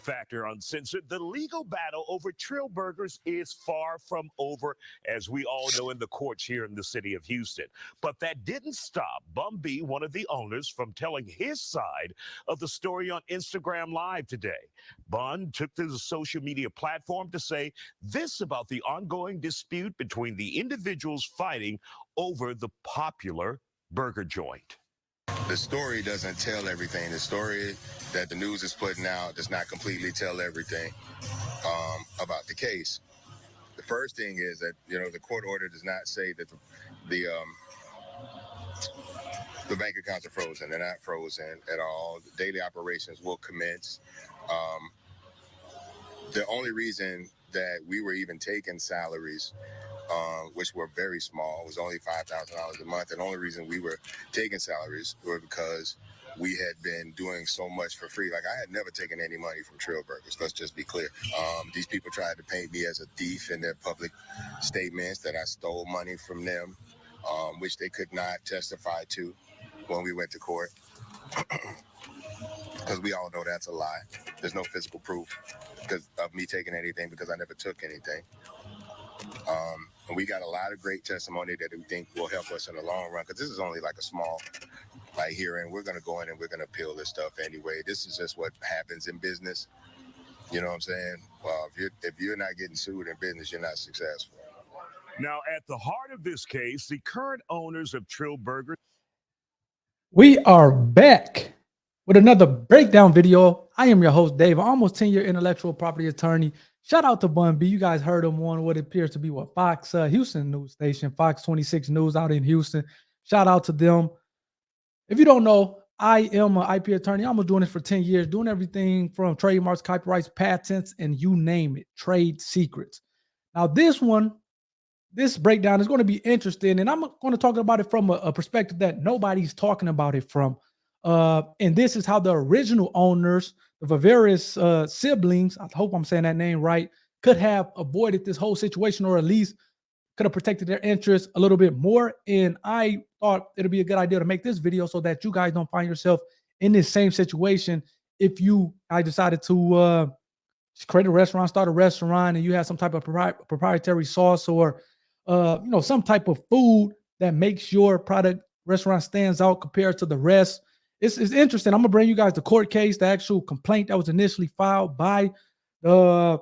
Factor Uncensored. The legal battle over Trill Burgers is far from over, as we all know, in the courts here in the city of Houston. But that didn't stop Bun B, one of the owners, from telling his side of the story on Instagram Live today. Bun took to the social media platform to say this about the ongoing dispute between the individuals fighting over the popular burger joint. The story doesn't tell everything. The story that the news is putting out does not completely tell everything about the case. The first thing is that, the court order does not say that the bank accounts are frozen. They're not frozen at all. The daily operations will commence. The only reason that we were even taking salaries, which were very small, was only $5,000 a month. And the only reason we were taking salaries were because we had been doing so much for free. Like, I had never taken any money from Trill Burgers. Let's just be clear. These people tried to paint me as a thief in their public statements, that I stole money from them, which they could not testify to when we went to court. Because we all know that's a lie. There's no physical proof because of me taking anything, because I never took anything. And we got a lot of great testimony that we think will help us in the long run, because this is only like a small hearing. We're going to go in and we're going to appeal this stuff anyway. This is just what happens in business. You know what I'm saying? Well, if you're not getting sued in business, you're not successful. Now, at the heart of this case, the current owners of Trill Burgers. We are back with another breakdown video. I am your host, Dave, almost 10-year intellectual property attorney. Shout out to Bun B. You guys heard him on what appears to be Fox Houston news station, Fox 26 News out in Houston. Shout out to them. If you don't know, I am an IP attorney. I'm doing this for 10 years, doing everything from trademarks, copyrights, patents, and you name it, trade secrets. Now, this breakdown is going to be interesting, and I'm going to talk about it from a perspective that nobody's talking about it from. And this is how the original owners, the various siblings, I hope I'm saying that name right, could have avoided this whole situation, or at least could have protected their interests a little bit more. And I thought it'd be a good idea to make this video so that you guys don't find yourself in this same situation. If I decided to create a restaurant, start a restaurant, and you have some type of proprietary sauce or some type of food that makes your product restaurant stands out compared to the rest. It's interesting. I'm gonna bring you guys the court case, the actual complaint that was initially filed by the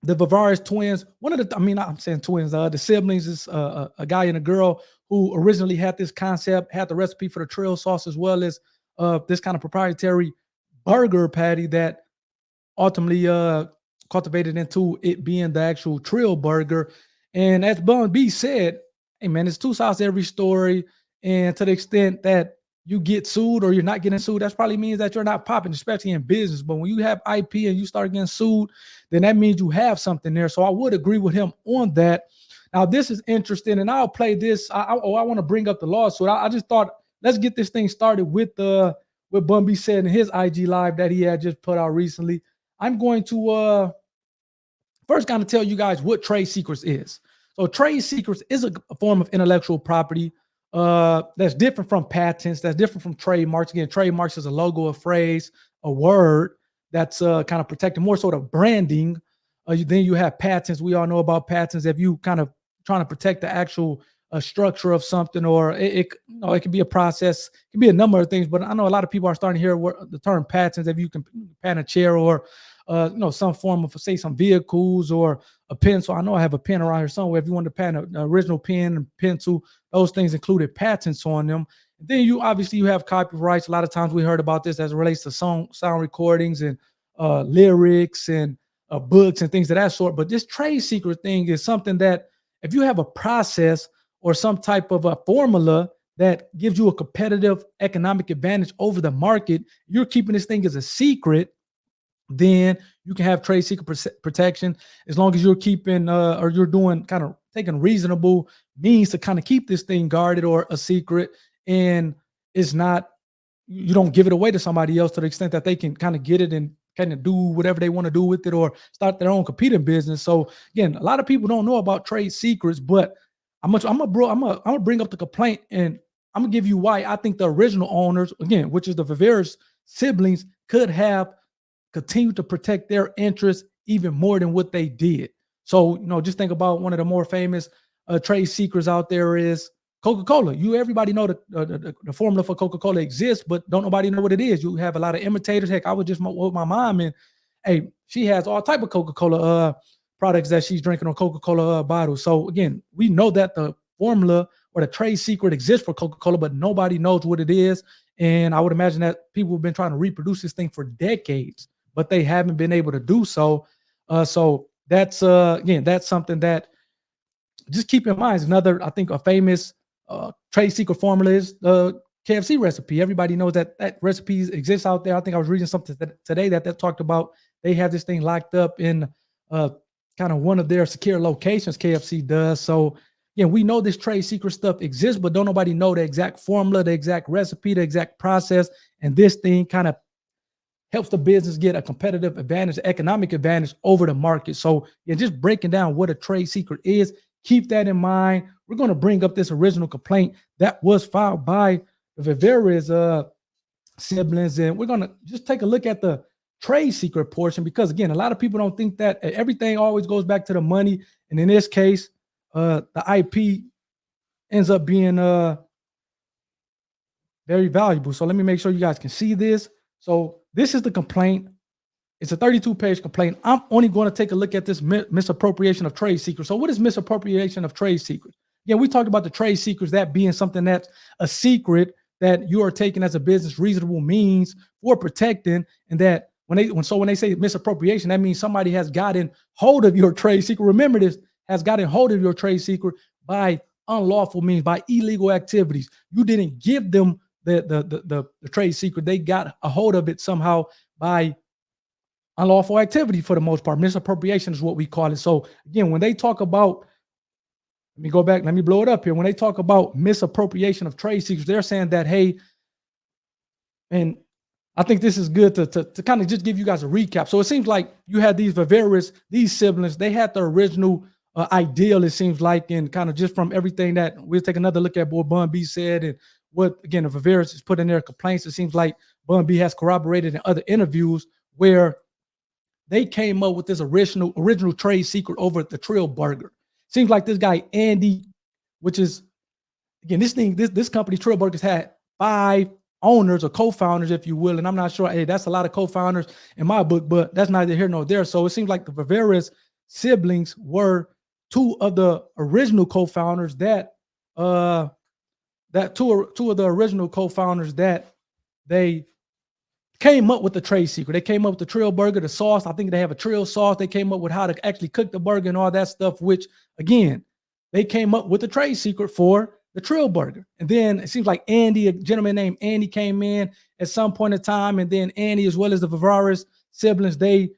Vivarius twins. I'm saying twins. The siblings is a guy and a girl who originally had this concept, had the recipe for the Trill sauce, as well as this kind of proprietary burger patty that ultimately cultivated into it being the actual Trill burger. And as Bun B said, hey man, it's two sides to every story. And to the extent that you get sued or you're not getting sued, that probably means that you're not popping, especially in business. But when you have IP and you start getting sued, then that means you have something there. So I would agree with him on that. Now, this is interesting, and I'll play this. I want to bring up the lawsuit. I just thought, let's get this thing started with what Bun B said in his IG Live that he had just put out recently. I'm going to first kind of tell you guys what trade secrets is. So trade secrets is a form of intellectual property that's different from patents, that's different from trademarks. Again, trademarks is a logo, a phrase, a word that's kind of protected, more sort of branding. Then you have patents. We all know about patents. If you kind of trying to protect the actual structure of something, or it could be a process, it could be a number of things. But I know a lot of people are starting to hear the term patents. If you can patent a chair or some form of, say, some vehicles or a pencil. I know I have a pen around here somewhere. If you want to patent an original pen and pencil, those things included patents on them. And then you have copyrights. A lot of times we heard about this as it relates to sound recordings and lyrics and books and things of that sort. But this trade secret thing is something that if you have a process or some type of a formula that gives you a competitive economic advantage over the market, you're keeping this thing as a secret, then you can have trade secret protection as long as you're keeping or you're doing kind of taking reasonable means to kind of keep this thing guarded or a secret, and it's not, you don't give it away to somebody else to the extent that they can kind of get it and kind of do whatever they want to do with it or start their own competing business. So again, a lot of people don't know about trade secrets, but I'm gonna bring up the complaint, and I'm gonna give you why I think the original owners, again, which is the Vivarius siblings, could have continue to protect their interests even more than what they did. So, just think about one of the more famous trade secrets out there is Coca-Cola. Everybody know the formula for Coca-Cola exists, but don't nobody know what it is. You have a lot of imitators. Heck, I was just with my mom, and hey, she has all type of Coca-Cola products that she's drinking on Coca-Cola bottles. So again, we know that the formula or the trade secret exists for Coca-Cola, but nobody knows what it is. And I would imagine that people have been trying to reproduce this thing for decades, but they haven't been able to do so. So that's again, that's something that just keep in mind. Is another, I think, a famous trade secret formula is the KFC recipe. Everybody knows that recipe exists out there. I think I was reading something today that talked about they have this thing locked up in kind of one of their secure locations. KFC does. So yeah, we know this trade secret stuff exists, but don't nobody know the exact formula, the exact recipe, the exact process. And this thing kind of helps the business get a competitive advantage, economic advantage over the market. So yeah, just breaking down what a trade secret is. Keep that in mind. We're going to bring up this original complaint that was filed by the Viveras siblings, and we're going to just take a look at the trade secret portion, because again, a lot of people don't think that everything always goes back to the money. And in this case, the IP ends up being very valuable. So let me make sure you guys can see this. So this is the complaint. It's a 32-page complaint. I'm only going to take a look at this misappropriation of trade secrets. So what is misappropriation of trade secrets? Yeah, we talked about the trade secrets, that being something that's a secret that you are taking as a business reasonable means for protecting, and that when they say misappropriation, that means somebody has gotten hold of your trade secret. Remember this, has gotten hold of your trade secret by unlawful means, by illegal activities. You didn't give them the trade secret. They got a hold of it somehow by unlawful activity for the most part. Misappropriation is what we call it. So again, when they talk about, let me go back, let me blow it up here. When they talk about misappropriation of trade secrets, they're saying that, hey, and I think this is good to kind of just give you guys a recap. So it seems like you had these Viveras, these siblings, they had the original ideal, it seems like, and kind of just from everything that we'll take another look at what Bun B said and what, again, the Viveras is put in their complaints. It seems like Bun B has corroborated in other interviews where they came up with this original trade secret over the Trill burger. Seems like this guy, Andy, which is, again, this company, Trill Burgers, had 5 owners or co-founders, if you will. And I'm not sure, hey, that's a lot of co-founders in my book, but that's neither here nor there. So it seems like the Viveras siblings were 2 of the original co-founders that two of the original co-founders that they came up with the trade secret. They came up with the Trill burger, the sauce. I think they have a Trill sauce. They came up with how to actually cook the burger and all that stuff, which, again, they came up with the trade secret for the Trill burger. And then it seems like Andy, a gentleman named Andy, came in at some point in time. And then Andy, as well as the Viveras siblings, they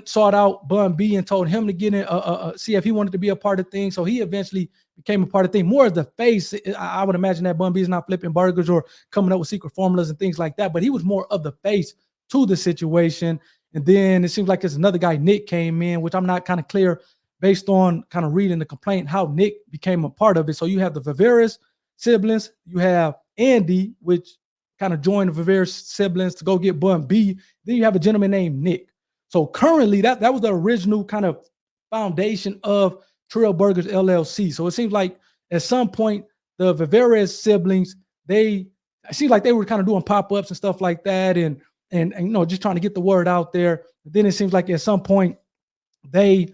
sought out Bun B and told him to get in, see if he wanted to be a part of things. So he eventually became a part of things, more as the face. I would imagine that Bun B is not flipping burgers or coming up with secret formulas and things like that, but he was more of the face to the situation. And then it seems like there's another guy, Nick, came in, which I'm not kind of clear based on kind of reading the complaint, how Nick became a part of it. So you have the Viveras siblings, you have Andy, which kind of joined the Viveras siblings to go get Bun B. Then you have a gentleman named Nick. So currently, that was the original kind of foundation of Trill Burgers LLC. So it seems like at some point, the Viveras siblings, it seems like they were kind of doing pop-ups and stuff like that, and just trying to get the word out there. But then it seems like at some point they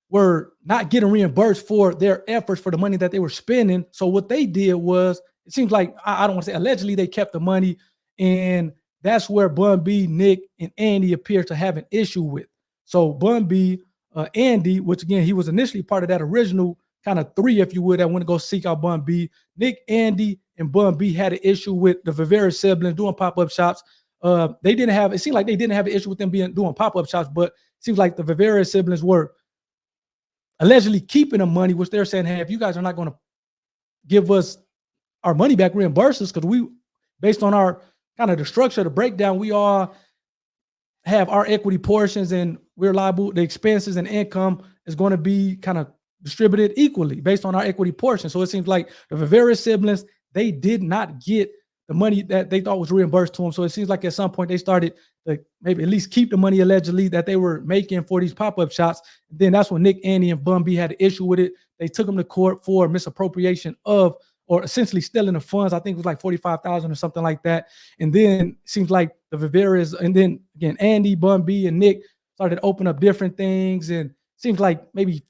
were not getting reimbursed for their efforts, for the money that they were spending. So what they did was, it seems like, I don't want to say allegedly, they kept the money, and that's where Bun B, Nick, and Andy appear to have an issue with. So Bun B, Andy, which again, he was initially part of that original kind of 3, if you would, that went to go seek out Bun B. Nick, Andy, and Bun B had an issue with the Viveras siblings doing pop-up shops. It seemed like they didn't have an issue with them doing pop-up shops, but it seems like the Viveras siblings were allegedly keeping the money, which they're saying, hey, if you guys are not going to give us our money back, reimburse us, because we, based on our kind of the structure, the breakdown, we all have our equity portions and we're liable, the expenses and income is going to be kind of distributed equally based on our equity portion. So it seems like the Viveras siblings, they did not get the money that they thought was reimbursed to them. So it seems like at some point they started to maybe at least keep the money allegedly that they were making for these pop-up shops. Then that's when Nick, Andy, and Bun B had an issue with it. They took them to court for misappropriation of, or essentially stealing the funds. I think it was like 45,000 or something like that. And then it seems like the Viveras, and then again, Andy, Bun B, and Nick started to open up different things. And it seems like maybe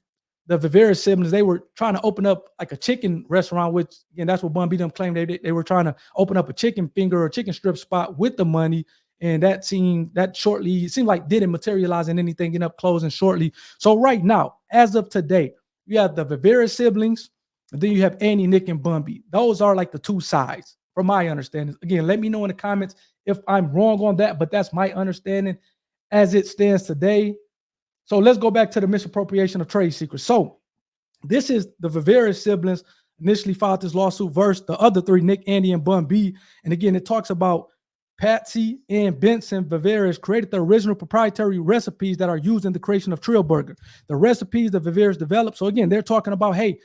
the Vivera siblings, they were trying to open up like a chicken restaurant, which again, that's what Bun B them claimed. They were trying to open up a chicken finger or chicken strip spot with the money. And that seemed like didn't materialize in anything, ended up closing shortly. So right now, as of today, you have the Vivera siblings, and then you have Andy, Nick, and Bun B. Those are like the two sides, from my understanding. Again, let me know in the comments if I'm wrong on that, but that's my understanding as it stands today. So let's go back to the misappropriation of trade secrets. So this is the Vivera siblings initially filed this lawsuit versus the other three, Nick, Andy, and Bun B. And again, it talks about Patsy and Benson Viveras created the original proprietary recipes that are used in the creation of Trill Burger. The recipes the Viveras developed. So again, they're talking about, hey,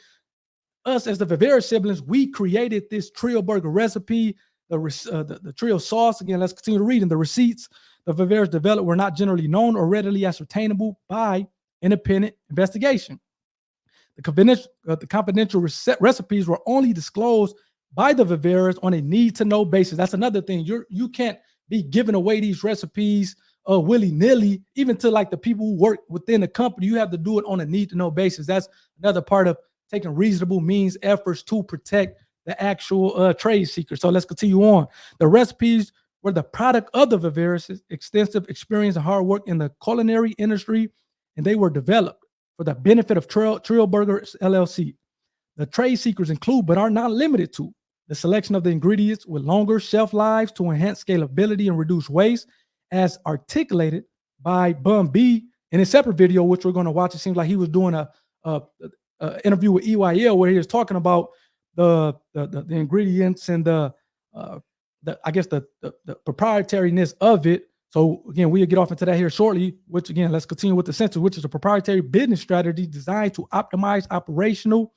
us as the Vivera siblings, we created this Trill Burger recipe, the Trill sauce. Again, let's continue to read. In the receipts the Viveras developed were not generally known or readily ascertainable by independent investigation. The confidential recipes were only disclosed by the Viveras on a need-to-know basis. That's another thing. You can't be giving away these recipes willy-nilly, even to like the people who work within the company. You have to do it on a need-to-know basis. That's another part of taking reasonable means efforts to protect the actual trade secret. So let's continue on. The recipes were the product of the Viveras' extensive experience and hard work in the culinary industry, and they were developed for the benefit of Trill Burgers LLC. The trade secrets include, but are not limited to, the selection of the ingredients with longer shelf lives to enhance scalability and reduce waste, as articulated by Bun B in a separate video, which we're going to watch. It seems like he was doing a interview with EYL where he was talking about the ingredients and the proprietariness of it. So again, we'll get off into that here shortly, which again, let's continue with the sensor, which is a proprietary business strategy designed to optimize operational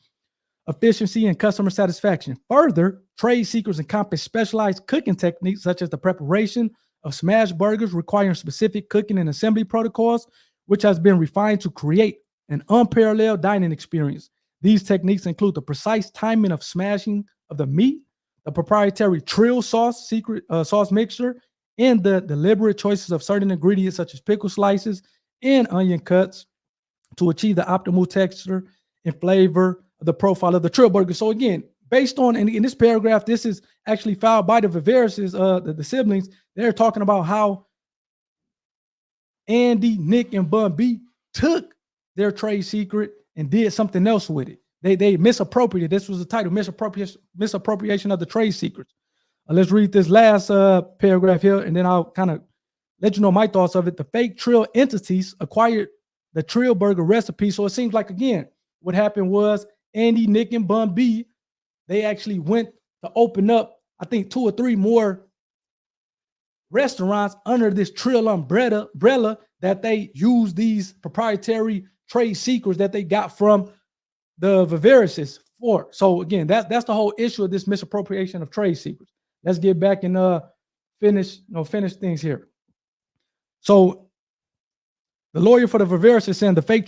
efficiency and customer satisfaction. Further, trade secrets encompass specialized cooking techniques such as the preparation of smash burgers requiring specific cooking and assembly protocols, which has been refined to create an unparalleled dining experience. These techniques include the precise timing of smashing of the meat, the proprietary Trill sauce sauce mixture, and the deliberate choices of certain ingredients such as pickle slices and onion cuts to achieve the optimal texture and flavor of the profile of the Trill Burger. So again, based on, in this paragraph, this is actually filed by the Viveras, the siblings. They're talking about how Andy, Nick, and Bun B took their trade secret and did something else with it. They misappropriated. This was the title, misappropriation of the trade secrets. Let's read this last paragraph here, and then I'll kind of let you know my thoughts of it. The fake Trill entities acquired the Trill Burger recipe. So it seems like, again, what happened was Andy, Nick, and Bun B, they actually went to open up, I think, 2 or 3 more restaurants under this Trill umbrella that they use these proprietary trade secrets that they got from the Viveras for. So again, that's the whole issue of this misappropriation of trade secrets. Let's get back and finish things here. So the lawyer for the Viveras is saying the fake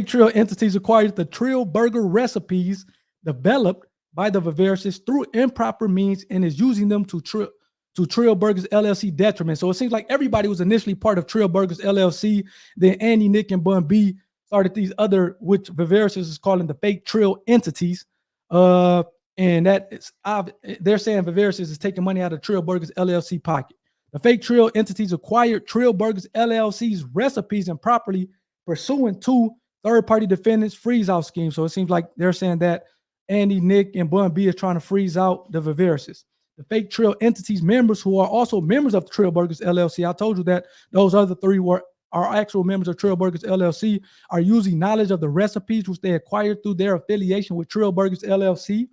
Trill entities acquired the Trill Burger recipes developed by the Viveras through improper means and is using them to Trill Burgers LLC detriment. So it seems like everybody was initially part of Trill Burgers LLC. Then Andy, Nick, and Bun B started these other, which Viveras is calling the fake Trill entities. And that is, they're saying Viveras is taking money out of Trill Burgers LLC pocket. The fake Trill entities acquired Trill Burgers LLC's recipes improperly pursuant to third-party defendants' freeze-out scheme. So it seems like they're saying that Andy, Nick, and Bun B are trying to freeze out the Viveras. The fake Trill entities members who are also members of Trill Burgers LLC, I told you that those other 3 are actual members of Trill Burgers LLC, are using knowledge of the recipes which they acquired through their affiliation with Trill Burgers LLC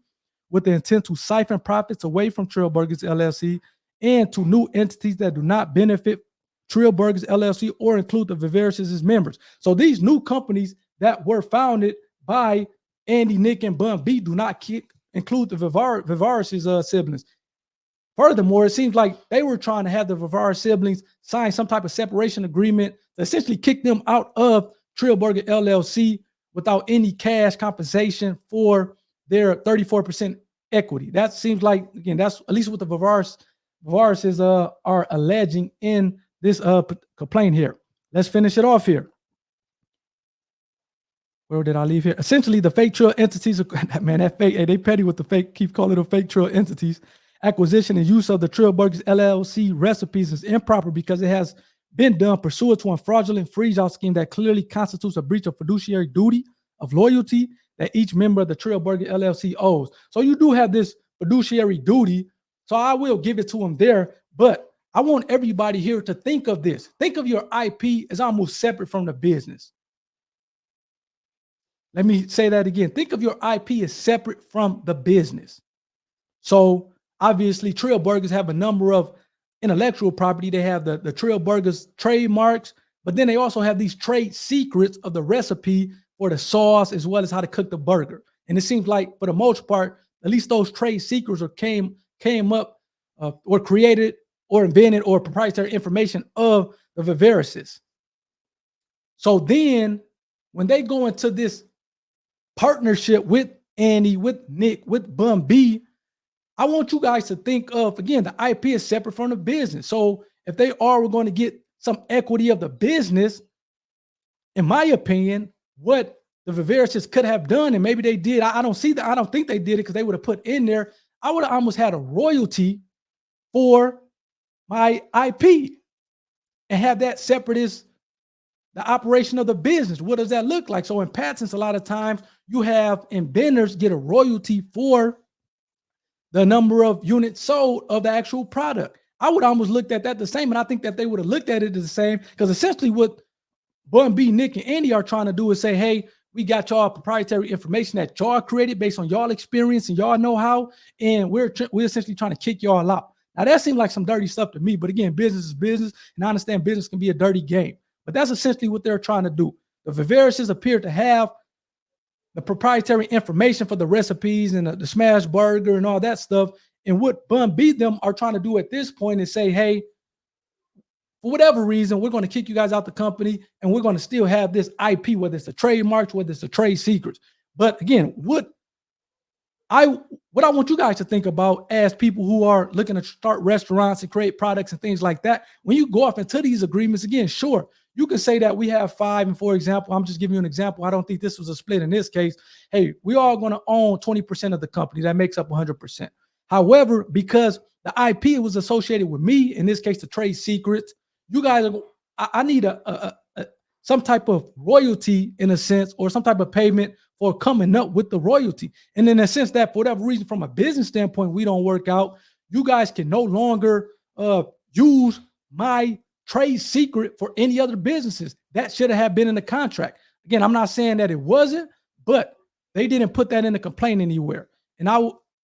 with the intent to siphon profits away from Trill Burgers LLC and to new entities that do not benefit Trill Burgers LLC or include the Viveras' members. So these new companies that were founded by Andy, Nick, and Bun B do not include the Viveras' siblings. furthermore, it seems like they were trying to have the Rivera siblings sign some type of separation agreement to essentially kick them out of Trill Burger LLC without any cash compensation for their 34% equity. That seems like, again, that's at least what the Vivaris are alleging in this complaint here. Let's finish it off here. Where did I leave here? Essentially, the fake Trill entities, man, that fake, hey, they petty with the fake, keep calling them fake Trill entities. Acquisition and use of the Trill Burgers LLC recipes is improper because it has been done pursuant to a fraudulent freeze-out scheme that clearly constitutes a breach of fiduciary duty of loyalty that each member of the Trill Burger LLC owes. So you do have this fiduciary duty, so I will give it to them there, but I want everybody here to think of this. Think of your IP as almost separate from the business. Let me say that again. Think of your IP as separate from the business. So obviously, Trill Burgers have a number of intellectual property. They have the Trill Burgers trademarks, but then they also have these trade secrets of the recipe for the sauce as well as how to cook the burger. And it seems like, for the most part, at least those trade secrets came up or created or invented or proprietary information of the Vivarises. So then when they go into this partnership with Andy, with Nick, with Bun B, I want you guys to think of, again, the IP is separate from the business. So if they are going to get some equity of the business, in my opinion, what the Vivarises could have done, and maybe they did, I don't think they did it because they would have put in there, I would have almost had a royalty for my IP and have that separate as the operation of the business. What does that look like? So in patents, a lot of times you have inventors get a royalty for the number of units sold of the actual product. I would almost look at that the same, and I think that they would have looked at it the same, because essentially what Bun B, Nick, and Andy are trying to do is say, hey, we got y'all proprietary information that y'all created based on y'all experience and y'all know-how, and we're essentially trying to kick y'all out. Now, that seemed like some dirty stuff to me, but again, business is business, and I understand business can be a dirty game. But that's essentially what they're trying to do. The Vivarises appear to have the proprietary information for the recipes and the smash burger and all that stuff. And what Bun B them are trying to do at this point is say, hey, for whatever reason, we're going to kick you guys out the company, and we're going to still have this IP, whether it's the trademarks, whether it's the trade secrets. But again, what I want you guys to think about as people who are looking to start restaurants and create products and things like that, when you go off into these agreements, again, sure, you can say that we have 5, and for example, I'm just giving you an example. I don't think this was a split in this case. Hey, we all going to own 20% of the company. That makes up 100%. However, because the IP was associated with me, in this case, the trade secrets, you guys, I need some type of royalty in a sense, or some type of payment for coming up with the royalty. And in a sense that for whatever reason, from a business standpoint, we don't work out, you guys can no longer use my trade secret for any other businesses. That should have been in the contract. Again, I'm not saying that it wasn't, but they didn't put that in the complaint anywhere. And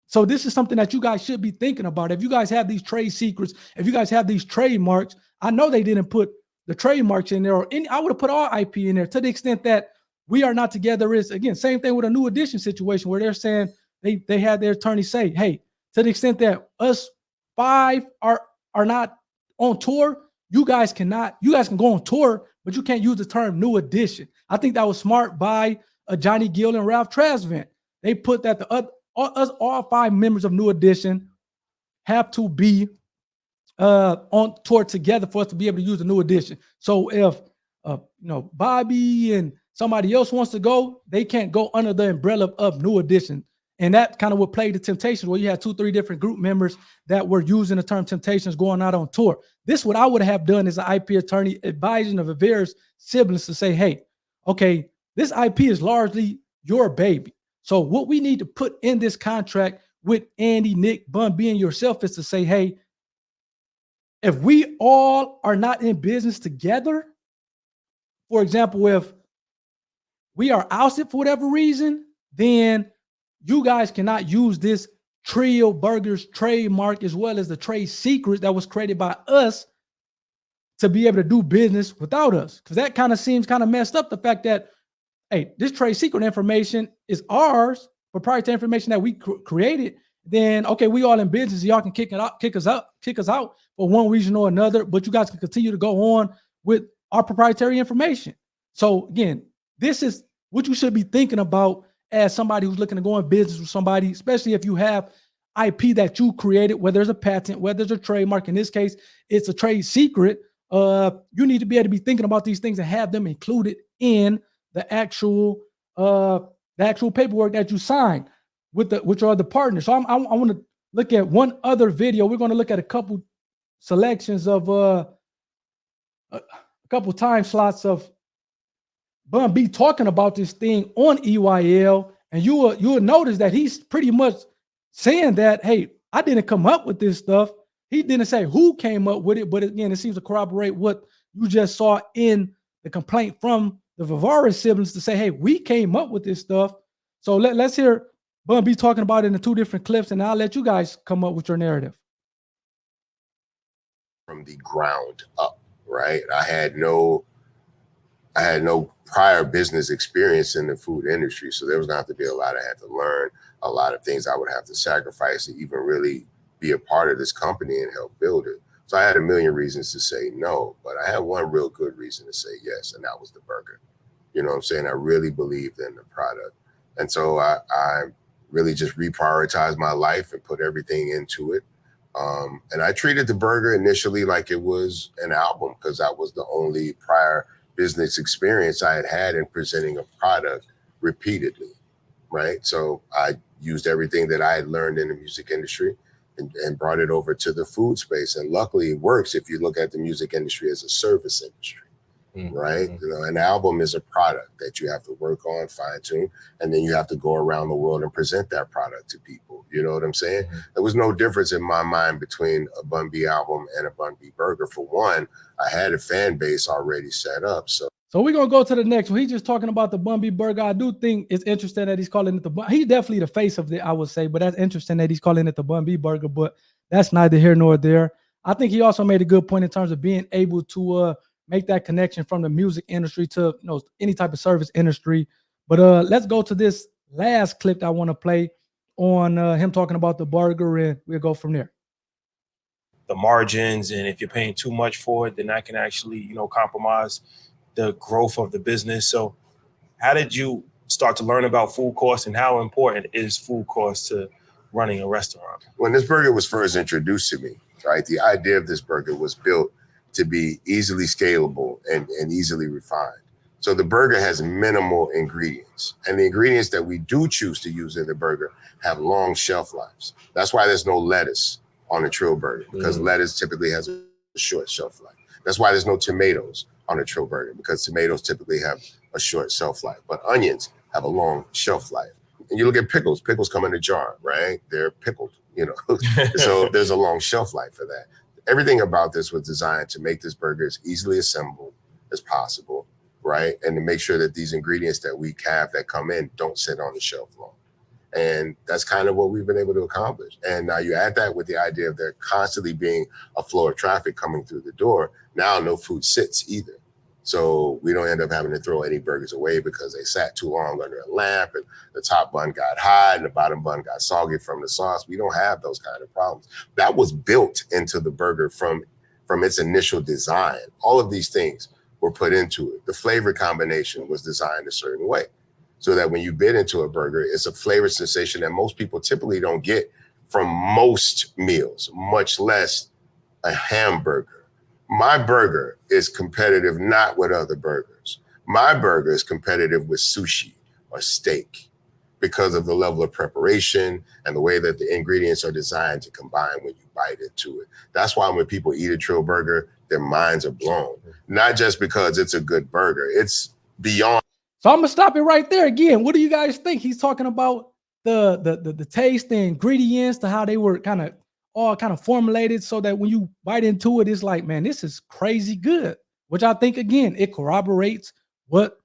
so this is something that you guys should be thinking about. If you guys have these trade secrets, if you guys have these trademarks, I know they didn't put the trademarks in there, or I would have put our IP in there, to the extent that we are not together. Is, again, same thing with a New Edition situation where they're saying they had their attorney say, hey, to the extent that us 5 are not on tour, you guys can go on tour, but you can't use the term New Edition. I think that was smart by Johnny Gill and Ralph Tresvant. They put that all 5 members of New Edition have to be on tour together for us to be able to use the New Edition. So if Bobby and somebody else wants to go, they can't go under the umbrella of New Edition. And that kind of would play the Temptations, where you had 2-3 different group members that were using the term Temptations going out on tour. This, what I would have done as an IP attorney, advising the Viveras siblings to say, hey, okay, this IP is largely your baby. So what we need to put in this contract with Andy, Nick, Bun B, and yourself is to say, hey, if we all are not in business together, for example, if we are ousted for whatever reason, then you guys cannot use this Trill Burgers trademark as well as the trade secret that was created by us to be able to do business without us. Because that kind of seems kind of messed up, the fact that, hey, this trade secret information is ours, proprietary information that we created, Then okay, we all in business. Y'all can kick us out for one reason or another. But you guys can continue to go on with our proprietary information. So again, this is what you should be thinking about as somebody who's looking to go in business with somebody, especially if you have IP that you created, whether it's a patent, whether it's a trademark. In this case, it's a trade secret. You need to be able to be thinking about these things and have them included in the actual paperwork that you sign with your other partners. So I want to look at one other video. We're going to look at a couple selections of a couple time slots of Bun B talking about this thing on EYL, and you will notice that he's pretty much saying that, hey, I didn't come up with this stuff. He didn't say who came up with it, but again, it seems to corroborate what you just saw in the complaint from the Vivara siblings to say, hey, we came up with this stuff. So let's hear Bun B talking about it in the two different clips, and I'll let you guys come up with your narrative. From the ground up, right? I had no prior business experience in the food industry. So there was going to have to be a lot I had to learn, a lot of things I would have to sacrifice to even really be a part of this company and help build it. So I had a million reasons to say no, but I had one real good reason to say yes, and that was the burger. You know what I'm saying? I really believed in the product. And so I really just reprioritized my life and put everything into it. And I treated the burger initially like it was an album, because that was the only prior business experience I had in presenting a product repeatedly, right? So I used everything that I had learned in the music industry and brought it over to the food space. And luckily it works if you look at the music industry as a service industry, right? You know, an album is a product that you have to work on, fine tune, and then you have to go around the world and present that product to people. You know what I'm saying? There was no difference in my mind between a Bun B album and a Bun B burger. For one, I had a fan base already set up. So we're going to go to the next one. He's just talking about the Bun B burger. I do think it's interesting that he's calling it the Bun. He's definitely the face of it, I would say, but that's interesting that he's calling it the Bun B burger, but that's neither here nor there. I think he also made a good point in terms of being able to make that connection from the music industry to any type of service industry. But let's go to this last clip that I want to play on him talking about the burger, and we'll go from there. The margins, and if you're paying too much for it, then that can actually, compromise the growth of the business. So how did you start to learn about food costs, and how important is food costs to running a restaurant? When this burger was first introduced to me, right, the idea of this burger was built to be easily scalable and easily refined. So the burger has minimal ingredients, and the ingredients that we do choose to use in the burger have long shelf lives. That's why there's no lettuce on a Trill burger, because lettuce typically has a short shelf life. That's why there's no tomatoes on a Trill burger, because tomatoes typically have a short shelf life, but onions have a long shelf life. And you look at pickles come in a jar, right? They're pickled, so there's a long shelf life for that. Everything about this was designed to make this burger as easily assembled as possible, right? And to make sure that these ingredients that we have that come in don't sit on the shelf long. And that's kind of what we've been able to accomplish. And now you add that with the idea of there constantly being a flow of traffic coming through the door. Now no food sits either. So we don't end up having to throw any burgers away because they sat too long under a lamp and the top bun got hot and the bottom bun got soggy from the sauce. We don't have those kind of problems. That was built into the burger from its initial design. All of these things were put into it. The flavor combination was designed a certain way so that when you bit into a burger, it's a flavor sensation that most people typically don't get from most meals, much less a hamburger. My burger is competitive not with other burgers. My burger is competitive with sushi or steak because of the level of preparation and the way that the ingredients are designed to combine when you bite into it. That's why when people eat a Trill burger, their minds are blown. Not just because it's a good burger, it's beyond. So I'm gonna stop it right there again. What do you guys think? He's talking about the taste, the ingredients, to how they were all kind of formulated so that when you bite into it, it's like, man, this is crazy good. Which I think, again, it corroborates what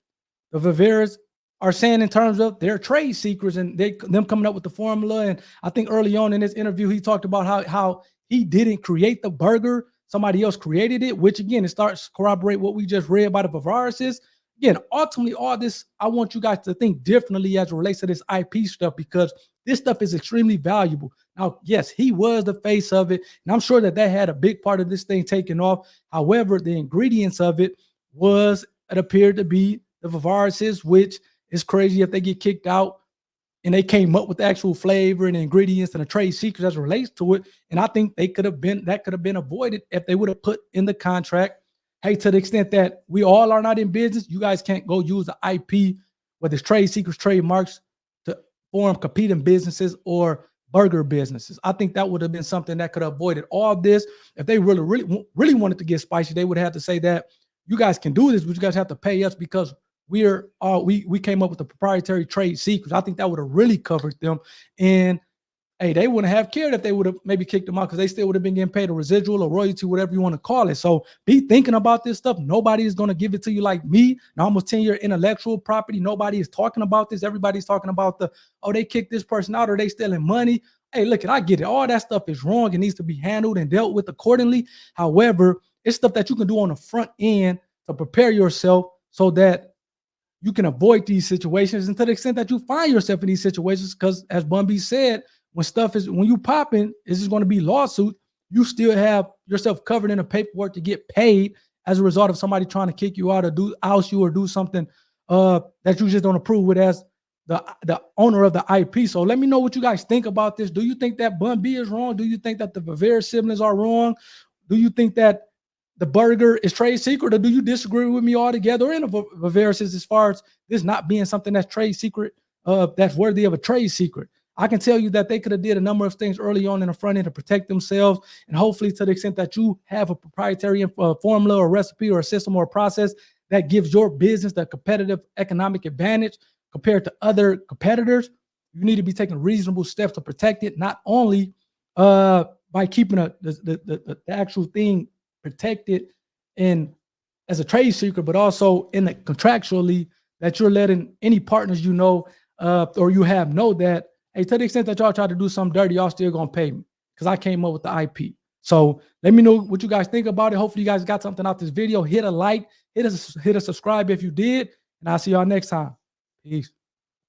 the Viveras are saying in terms of their trade secrets and them coming up with the formula. And I think early on in this interview, he talked about how he didn't create the burger. Somebody else created it, which again, it starts to corroborate what we just read by the Vivaras. Again, ultimately, all this, I want you guys to think differently as it relates to this IP stuff, because This stuff is extremely valuable. Now, yes, he was the face of it, and I'm sure that had a big part of this thing taking off. However, the ingredients of it appeared to be the viruses, which is crazy if they get kicked out and they came up with the actual flavor and the ingredients and the trade secrets as it relates to it. And I think that could have been avoided if they would have put in the contract, hey, to the extent that we all are not in business, you guys can't go use the IP, whether it's trade secrets, trademarks, to form competing businesses or burger businesses. I think that would have been something that could have avoided all this. If they really wanted to get spicy, they would have to say that you guys can do this, but you guys have to pay us because we came up with the proprietary trade secrets. I think that would have really covered them. And hey, they wouldn't have cared if they would have maybe kicked them out because they still would have been getting paid a residual or royalty, whatever you want to call it. So be thinking about this stuff. Nobody is going to give it to you like me. Now, almost 10-year intellectual property. Nobody is talking about this. Everybody's talking about they kicked this person out or they stealing money. Hey, look, I get it. All that stuff is wrong. It needs to be handled and dealt with accordingly. However, it's stuff that you can do on the front end to prepare yourself so that you can avoid these situations. And to the extent that you find yourself in these situations, because as Bun B said, when you popping, this is going to be lawsuit. You still have yourself covered in the paperwork to get paid as a result of somebody trying to kick you out or oust you or do something that you just don't approve with as the owner of the IP. So let me know what you guys think about this. Do you think that Bun B is wrong? Do you think that the Bavaria siblings are wrong? Do you think that the burger is trade secret, or do you disagree with me altogether in the Bavarians as far as this not being something that's trade secret, that's worthy of a trade secret? I can tell you that they could have did a number of things early on in the front end to protect themselves, and hopefully to the extent that you have a proprietary formula or recipe or a system or a process that gives your business the competitive economic advantage compared to other competitors, you need to be taking reasonable steps to protect it, not only by keeping the actual thing protected in as a trade secret, but also in the contractually that you're letting any partners or you have know that, hey, to the extent that y'all try to do something dirty, y'all still gonna pay me because I came up with the IP. So let me know what you guys think about it. Hopefully you guys got something out this video. Hit a like, hit a subscribe if you did, and I'll see y'all next time. Peace.